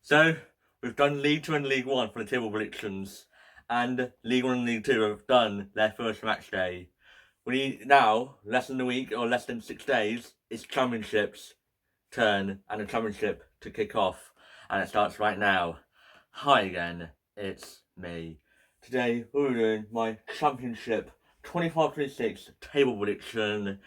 So, we've done League 2 and League 1 for the table predictions, and League 1 and League 2 have done their first match day. We now, less than a week or less than 6 days, it's Championship's turn and the Championship to kick off, and it starts right now. Hi again, it's me. Today, we're doing my Championship 25-26 table prediction,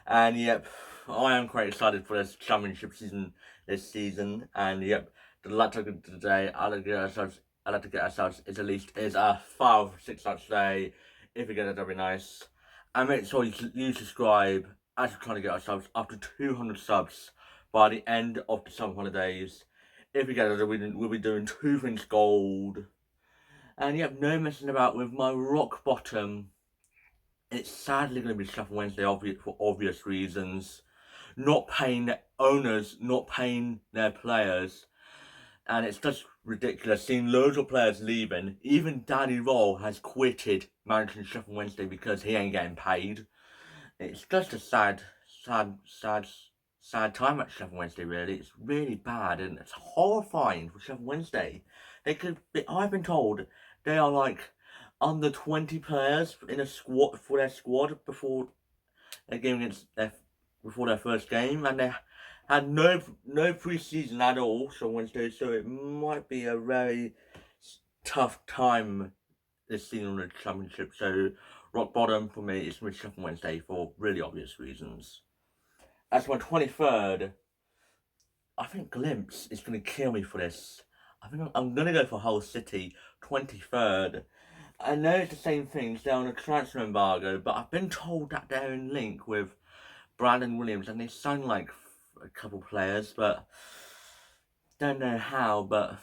and yep, I am quite excited for this Championship season this season, and yep, the laptop today, I like to get ourselves is a 5-6 match day. If you get it, that'd be nice. And make sure you subscribe as we're trying to get ourselves up to 200 subs by the end of the summer holidays. If you get it, we'll be doing 2 things gold. And yep, no messing about with my rock bottom. It's sadly going to be Sheffield Wednesday for obvious reasons. Not paying their owners, not paying their players. And it's just ridiculous seeing loads of players leaving. Even Danny Roll has quitted managing Sheffield Wednesday because he ain't getting paid. It's just a sad time at Sheffield Wednesday, really. It's really bad and it's horrifying for Sheffield Wednesday. I've been told they are like under 20 players in a squad for their squad before their first game, and they had no pre-season at all so Wednesday, so it might be a very tough time this season on the Championship. So rock bottom for me is with Sheffield Wednesday for really obvious reasons. As my 23rd, I think Glimpse is going to kill me for this. I think I'm going to go for Hull City 23rd. I know it's the same thing, they're on a transfer embargo, but I've been told that they're in link with Brandon Williams, and they sound like a couple players, but don't know how. But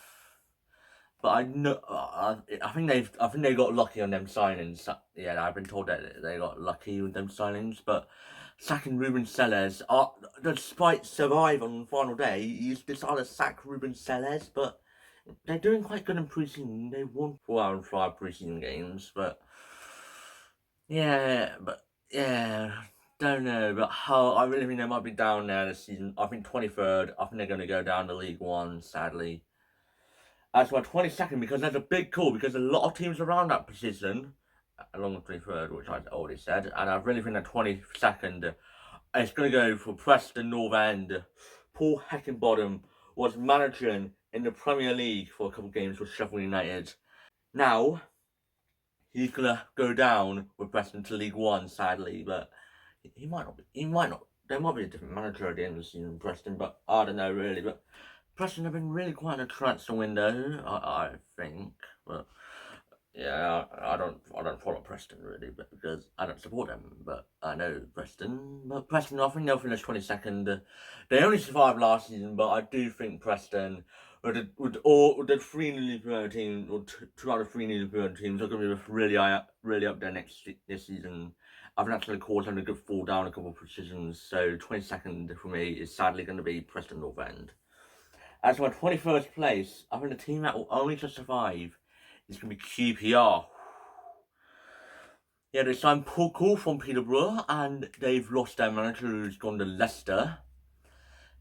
I know I think they got lucky on them signings. Yeah, I've been told that they got lucky with them signings. But sacking Ruben Sellers, despite survive on the final day, he's decided to sack Ruben Sellers, but they're doing quite good in preseason. They won 4 out of 5 preseason games, but yeah, don't know. But I really think they might be down there this season. I think 23rd. I think they're going to go down to League 1, sadly. As my 22nd, because there's a big call, because a lot of teams around that position, along with 23rd, which I already said, and I really think that 22nd, it's going to go for Preston North End. Paul Heckingbottom was managing in the Premier League for a couple of games with Sheffield United. Now, he's going to go down with Preston to League 1, sadly, but he might not. There might be a different manager at the end of the season, Preston, but I don't know really. But Preston have been really quite a transfer window, I think. But yeah, I don't follow Preston really, but because I don't support them. But I know Preston. But Preston, I think they'll finish 22nd. They only survived last season, but I do think Preston, with the 3 newly promoted teams, or 2 out of 3 newly promoted teams, are going to be really up there this season. I think that's going to cause them to fall down a couple of positions. So 22nd for me is sadly going to be Preston North End. As my 21st place, I think the team that will only just survive is going to be QPR. Yeah, they signed Paul Cole from Peterborough, and they've lost their manager who's gone to Leicester.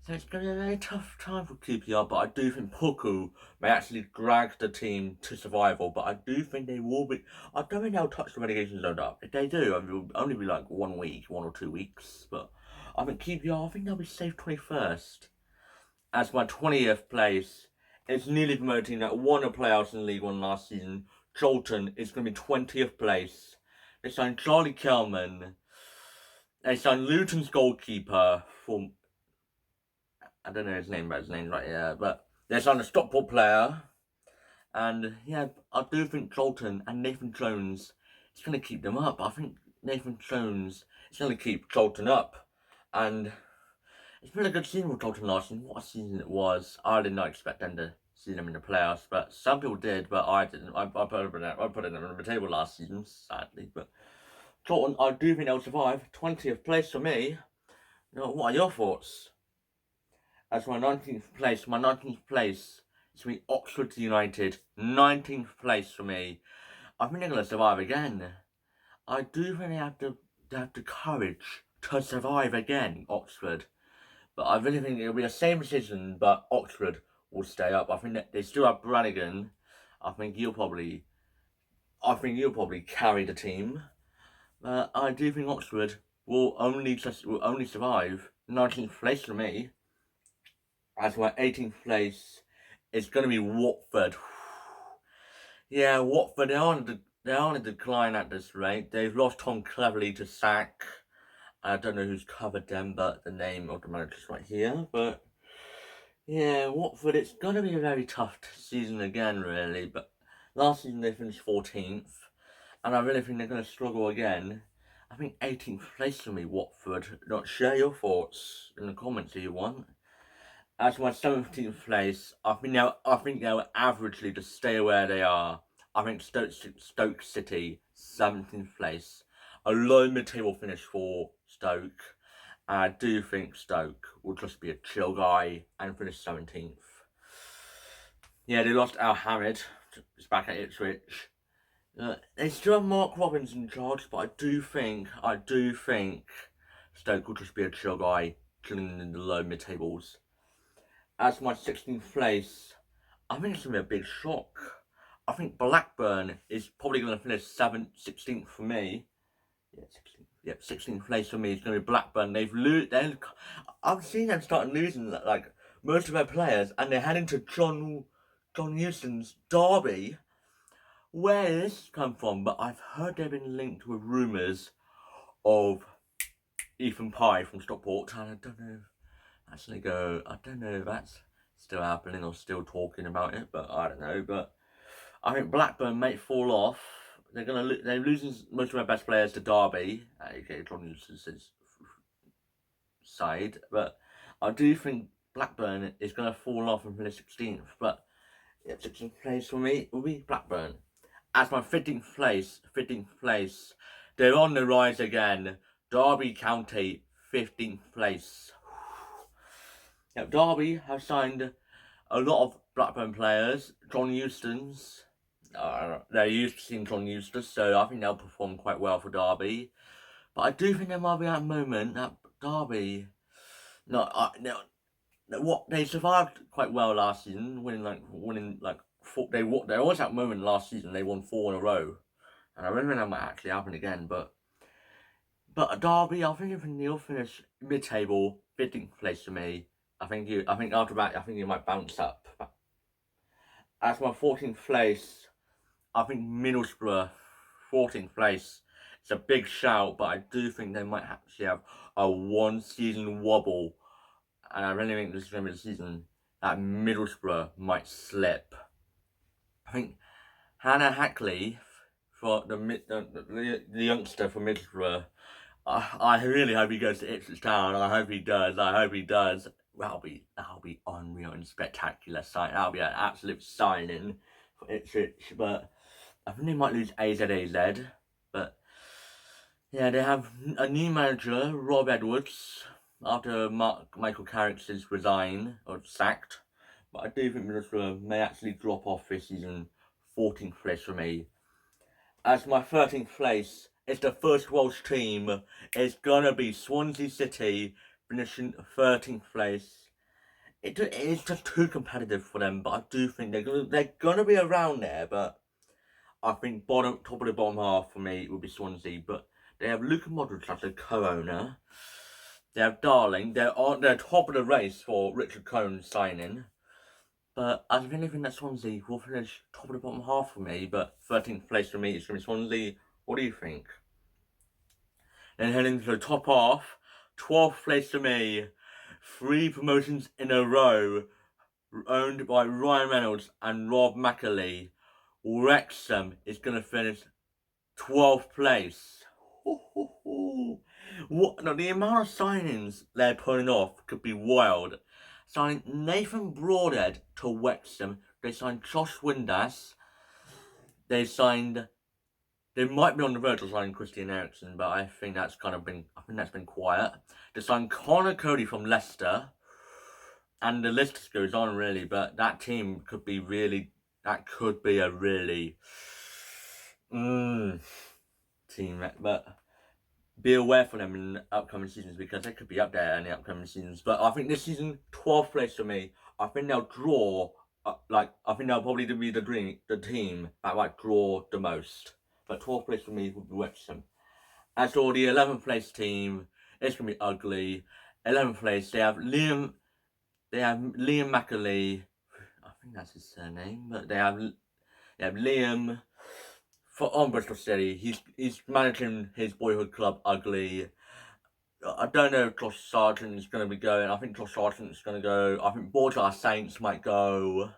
So it's going to be a very tough time for QPR, but I do think Puku may actually drag the team to survival, but I do think they will be. I don't think they'll touch the relegation zone up. If they do, it will only be like 1 week, 1 or 2 weeks, but I think QPR, I think they'll be safe 21st. As my 20th place, it's newly promoted team that won a playoffs in League 1 last season. Charlton is going to be 20th place. They signed Charlie Kelman. They signed Luton's goalkeeper from, I don't know his name, but his name's right here. But they signed a Stockport player. And yeah, I do think Charlton and Nathan Jones is going to keep them up. I think Nathan Jones is going to keep Charlton up. And it's been a good season with Charlton last season. What a season it was. I did not expect them to see them in the playoffs, but some people did, but I didn't. I put it on the table last season, sadly. But Charlton, I do think they'll survive. 20th place for me. What are your thoughts? As my 19th place is going to be Oxford United. 19th place for me. I think they're going to survive again. I do think they have the courage to survive again, Oxford. But I really think it'll be the same decision, but Oxford will stay up. I think that they still have Brannigan. I think you'll probably carry the team. I do think Oxford will only survive 19th place for me. As my 18th place is going to be Watford. Yeah, Watford, they're on a decline at this rate. They've lost Tom Cleverley to sack. I don't know who's covered them, but the name of the manager's right here. But yeah, Watford, it's going to be a very tough season again, really. But last season they finished 14th, and I really think they're going to struggle again. I think 18th place for me, Watford. Not share your thoughts in the comments if you want. As my 17th place, I think they'll averagely just stay where they are. I think Stoke City, 17th place. A low mid-table finish for Stoke. I do think Stoke will just be a chill guy and finish 17th. Yeah, they lost Al Hamid. He's back at Ipswich. They still have Mark Robbins in charge, but I do think Stoke will just be a chill guy, chilling in the low mid-tables. As my 16th place, I think it's going to be a big shock. I think Blackburn is probably going to finish 16th for me. Yeah, 16th place for me is going to be Blackburn. I've seen them start losing like most of their players, and they're heading to John Huston's Derby. Where did this come from? But I've heard they've been linked with rumours of Ethan Pye from Stockport, and I don't know. I don't know if that's still happening or still talking about it, but I don't know. But I think Blackburn might fall off. They're losing most of their best players to Derby, aka John Eustace's side. But I do think Blackburn is going to fall off and finish 16th. But yeah, 16th place for me will be Blackburn. As my 15th place, they're on the rise again. Derby County, 15th place. Yep, Derby have signed a lot of Blackburn players. John Eustace. They're used to seeing John Eustace, so I think they'll perform quite well for Derby. But I do think there might be that moment that Derby, they survived quite well last season, they always had a moment last season they won 4 in a row, and I don't think that might actually happen again. But Derby, I think if they'll finish mid-table, 15th place for me. I think after that, I think you might bounce up. As my 14th place, I think Middlesbrough, 14th place. It's a big shout, but I do think they might actually have a one-season wobble. And I really think this is going to be the season that Middlesbrough might slip. I think Hannah Hackley, for the youngster for Middlesbrough, I really hope he goes to Ipswich Town. I hope he does. That'll be unreal and spectacular sign. That'll be an absolute signing for Ipswich. But I think they might lose AZ. But yeah, they have a new manager, Rob Edwards, after Michael Carrick's is resigned or sacked. But I do think Middlesbrough may actually drop off this season. 14th place for me. As my 13th place, it's the first Welsh team. It's gonna be Swansea City, finishing 13th place. It is just too competitive for them, but I do think they're gonna be around there. But I think top of the bottom half for me will be Swansea. But they have Luka Modric as a co-owner. They have Darling. They're top of the race for Richard Cohen's signing. But I really think that Swansea will finish top of the bottom half for me. But 13th place for me is going to be Swansea. What do you think? Then heading to the top half, 12th place for me. 3 promotions in a row, owned by Ryan Reynolds and Rob McAlee. Wrexham is going to finish 12th place. The amount of signings they're putting off could be wild. Signing Nathan Broadhead to Wrexham. They signed Josh Windass. They might be on the verge of signing Christian Eriksen, but I think that's been quiet. They signed Connor Cody from Leicester. And the list goes on really, but that team could be a really team. But be aware for them in the upcoming seasons because they could be up there in the upcoming seasons. But I think this season, 12th place for me. I think they'll draw. I think they'll probably be the team that might draw the most. But 12th place for me would be Wrexham. As for the 11th place team, it's gonna be ugly. 11th place, they have Liam. They have Liam McAlee. I think that's his surname, but they have Liam on Bristol City. He's managing his boyhood club ugly. I don't know if Josh Sargent is going to be going. I think Josh Sargent is going to go. I think Borja Saints might go.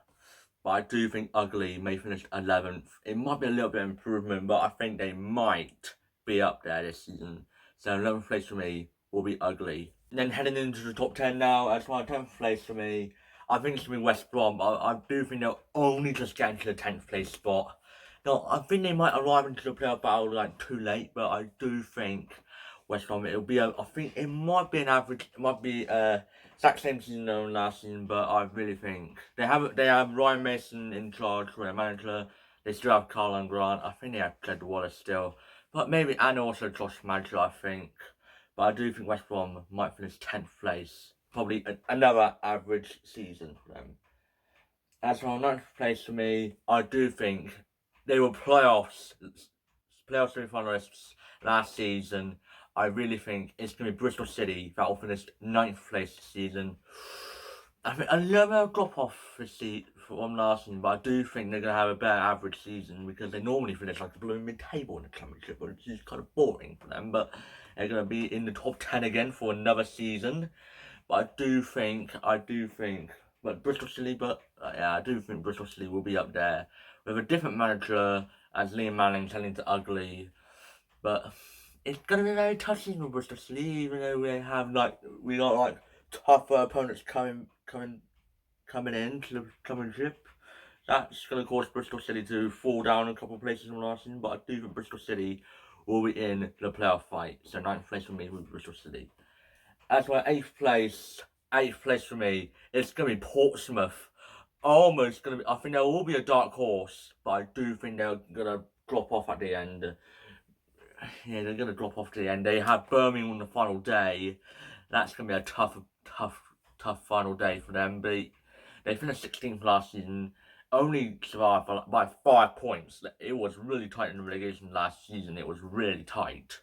But I do think Ugly may finish 11th. It might be a little bit of improvement, but I think they might be up there this season. So 11th place for me will be Ugly. And then heading into the top 10 now, as my 10th place for me, I think it's going to be West Brom. I do think they'll only just get into the 10th place spot. No, I think they might arrive into the playoff battle like too late, but I do think West Brom, it'll be I think it might be an average, it might be exact same season as last season, but I really think they have Ryan Mason in charge for their manager. They still have Carl Grant. I think they have Ted Wallace still, but maybe and also Josh Madger, I think. But I do think West Brom might finish 10th place. Probably another average season for them. As for 9th place for me, I do think they were playoff semi-finalists last season. I really think it's going to be Bristol City that will finish 9th place this season. I think a little bit of drop off from last season, but I do think they're going to have a better average season because they normally finish like below mid-table in the Championship, which is kind of boring for them. But they're going to be in the top 10 again for another season. But I do think, but Bristol City, I do think Bristol City will be up there with a different manager as Liam Manning turning to Ugly. But it's gonna be very tough season with Bristol City, even though we got tougher opponents coming into the Championship. That's gonna cause Bristol City to fall down a couple of places from last season. But I do think Bristol City will be in the playoff fight. So 9th place for me with Bristol City. As for 8th place for me, it's going to be Portsmouth. Almost going to be, I think there will be a dark horse, but I do think they're going to drop off at the end. Yeah, they're going to drop off to the end. They have Birmingham on the final day. That's going to be a tough final day for them. But they finished 16th last season, only survived by 5 points. It was really tight in the relegation last season. It was really tight.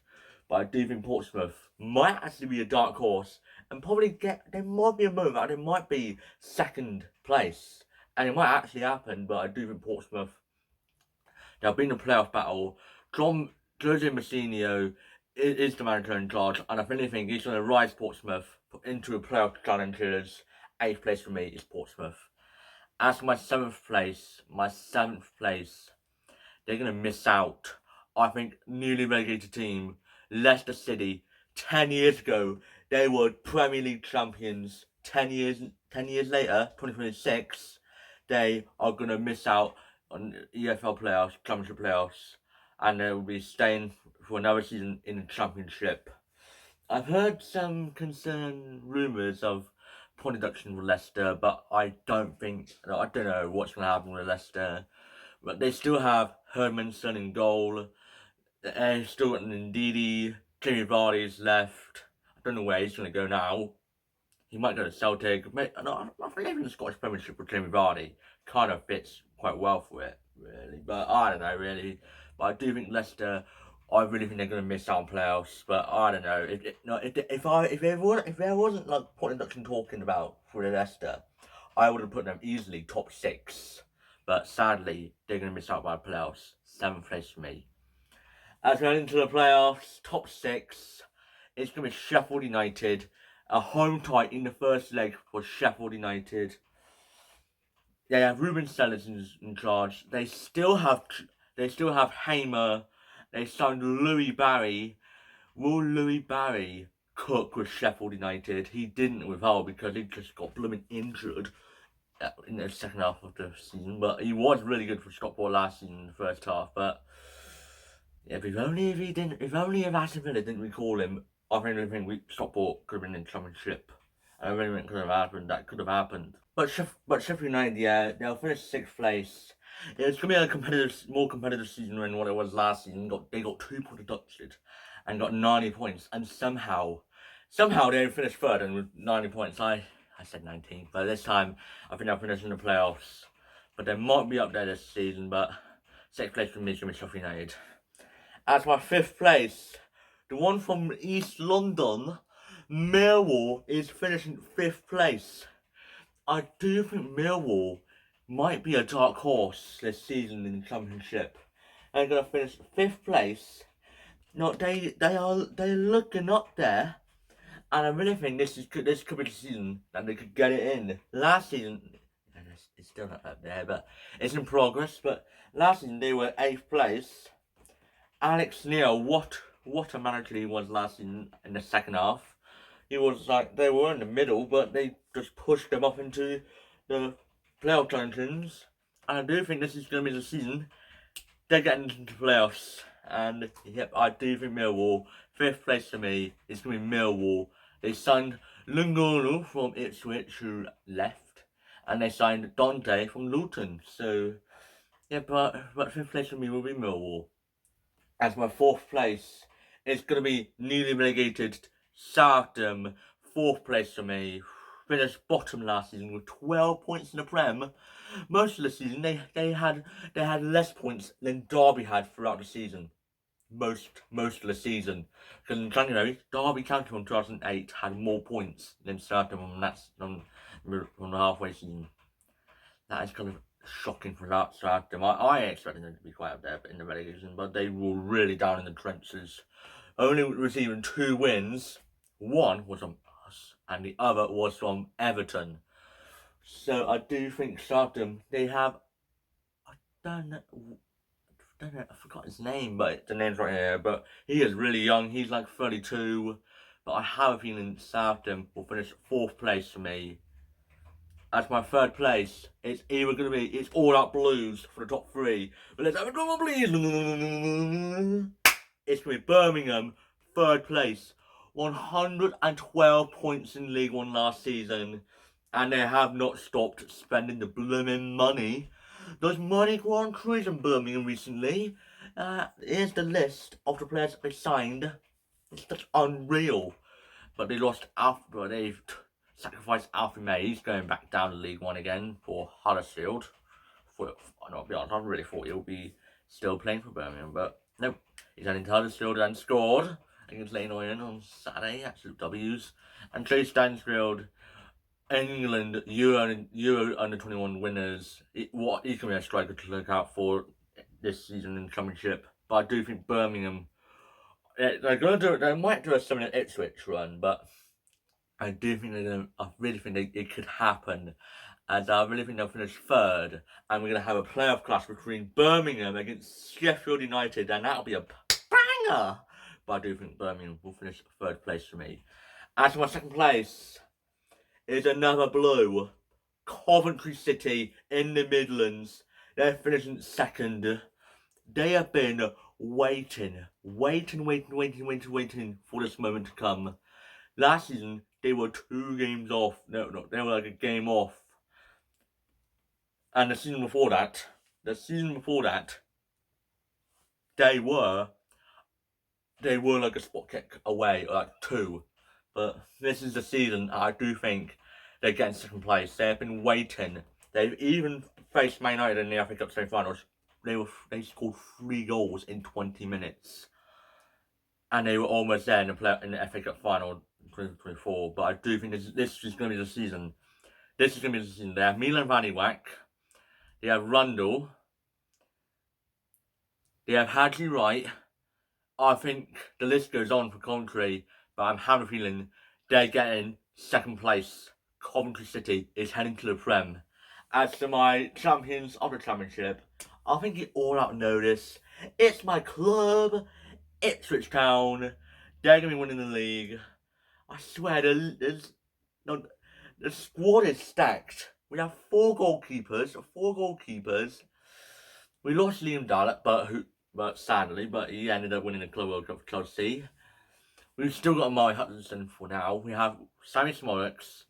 But I do think Portsmouth might actually be a dark horse and probably there might be a moment that it might be 2nd place. And it might actually happen, but I do think Portsmouth, they'll be in the playoff battle. Jose Mourinho is the manager in charge, and I really think he's going to rise Portsmouth into a playoff challengers. 8th place for me is Portsmouth. As for my 7th place, they're going to miss out. I think newly relegated team, Leicester City, 10 years ago, they were Premier League champions. 10 years later, 2026, they are going to miss out on EFL playoffs, Championship playoffs, and they will be staying for another season in the Championship. I've heard some rumours of point deduction with Leicester, but I don't know what's going to happen with Leicester. But they still have Hermanson in goal. They've still got Ndidi. Jamie Vardy's left. I don't know where he's going to go now. He might go to Celtic. I think the Scottish Premiership with Jamie Vardy kind of fits quite well for it, really. But I don't know, really. But I do think Leicester, I really think they're going to miss out on playoffs. But I don't know. If there wasn't like point induction talking about for Leicester, I would have put them easily top 6. But sadly, they're going to miss out by playoffs. 7th place for me. As we head into the playoffs, top 6, it's going to be Sheffield United. A home tie in the first leg for Sheffield United. They have Ruben Sellers in charge. They still have Hamer. They signed Louis Barry. Will Louis Barry cook with Sheffield United? He didn't with Hull because he just got blooming injured in the second half of the season. But he was really good for Stockport last season in the first half. But yeah, if Aston Villa didn't recall him, I really think Stockport could have been in the Championship. I really think that could have happened. But Sheffield United, yeah, they'll finish 6th place. It's going to be a more competitive season than what it was last season. They got 2 points deducted and got 90 points. And somehow they finished 3rd and with 90 points. I I said 19th, but this time I think they'll finish in the playoffs. But they might be up there this season, but 6th place for me is going to be Sheffield United. As my 5th place, the one from East London, Millwall, is finishing 5th place. I do think Millwall might be a dark horse this season in the Championship. They're going to finish 5th place. No, they're looking up there, and I really think this could be the season that they could get it in. Last season, and it's still not up there, but it's in progress. But last season they were 8th place. Alex Neil, what a manager he was last season in the second half. He was like, they were in the middle, but they just pushed them up into the playoff dungeons. And I do think this is going to be the season they're getting into playoffs. And yep, I do think Millwall, 5th place for me, is going to be Millwall. They signed Lungolo from Ipswich, who left, and they signed Dante from Luton. So, yeah, but 5th place for me will be Millwall. As my 4th place, it's going to be newly relegated Southampton, 4th place for me. Finished bottom last season with 12 points in the Prem. Most of the season, they had less points than Derby had throughout the season. Most of the season, because in January, Derby County from 2008 had more points than Southampton from the halfway season. That is kind of shocking for that Southampton. I expected them to be quite up there in the relegation, but they were really down in the trenches. Only receiving 2 wins. One was from us, and the other was from Everton. So I do think Southampton, they have, I don't know, I forgot his name, but the name's right here. But he is really young. He's like 32. But I have a feeling Southampton will finish 4th place for me. As my 3rd place, it's either going to be, it's all out Blues for the top 3. But let's have a drama, please. It's going to be Birmingham, 3rd place. 112 points in League One last season. And they have not stopped spending the blooming money. Those money gone crazy in Birmingham recently. Here's the list of the players they signed. It's just unreal. But they lost after they've sacrificed Alfie May. He's going back down to League One again for Huddersfield. I'll be honest, I really thought he'll be still playing for Birmingham, but nope. He's heading to Huddersfield and scored against Leighton Orient on Saturday. Absolute W's. And Chase Stansfield, England Euro under 21 winners. He's going to be a striker to look out for this season in the Championship. But I do think Birmingham, they're going to do it. They might do a similar Ipswich run, but I do think I really think it could happen, as I really think they'll finish 3rd, and we're going to have a playoff clash between Birmingham against Sheffield United, and that'll be a banger. But I do think Birmingham will finish 3rd place for me. As for my 2nd place is another blue, Coventry City in the Midlands. They're finishing 2nd. They have been waiting for this moment to come. Last season, they were 2 games off. No, they were like a game off. And the season before that, they were like a spot kick away, like 2. But this is the season I do think they're getting 2nd place. They have been waiting. They've even faced Man United in the FA Cup semi-finals. They scored 3 goals in 20 minutes. And they were almost there in the FA Cup final 2024. But I do think this is going to be the season. They have Milan Vaniwak. They have Rundle. They have Hadley Wright. I think the list goes on for Coventry, but I'm having a feeling they're getting 2nd place. Coventry City is heading to the Prem. As to my champions of the Championship, I think you all out know this. It's my club, Ipswich Town. They're going to be winning the league. I swear, the squad is stacked. We have 4 goalkeepers. We lost Liam Dallet, but sadly, he ended up winning the Club World Cup for Chelsea. We've still got Amari Hutchinson for now. We have Sammy Smolix,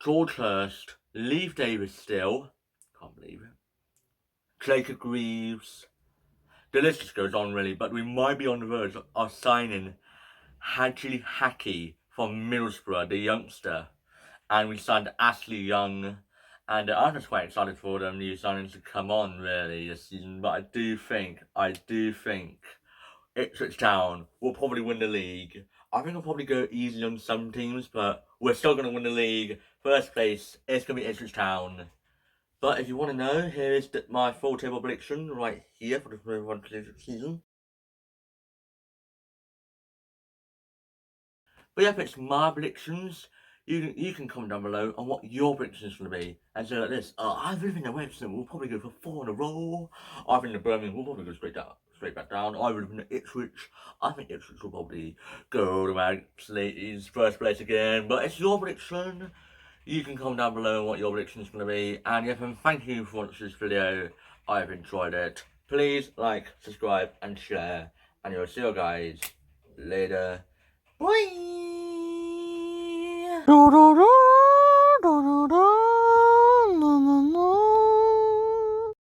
George Hurst, Leif Davis still. Can't believe it. Jacob Greaves. The list just goes on really, but we might be on the verge of signing Hadji Haki from Middlesbrough, the youngster. and we signed Ashley Young, and I'm just quite excited for them new signings to come on really this season. But I do think Ipswich Town will probably win the league. I think I'll probably go easy on some teams, but we're still going to win the league. First place, it's going to be Ipswich Town. But if you want to know, here is my full table prediction right here for the season. But yeah, if it's my predictions, you can comment down below on what your predictions going to be. And so like this, I really think that Wrexham will probably go for 4 in a row. I think the Birmingham will probably go straight back down. I really think that Ipswich, I think Ipswich will probably go to Slaty's first place again. But it's your prediction. You can comment down below on what your prediction is going to be. And yeah, thank you for watching this video. I've enjoyed it. Please like, subscribe, and share. And you'll see you guys later. Bye.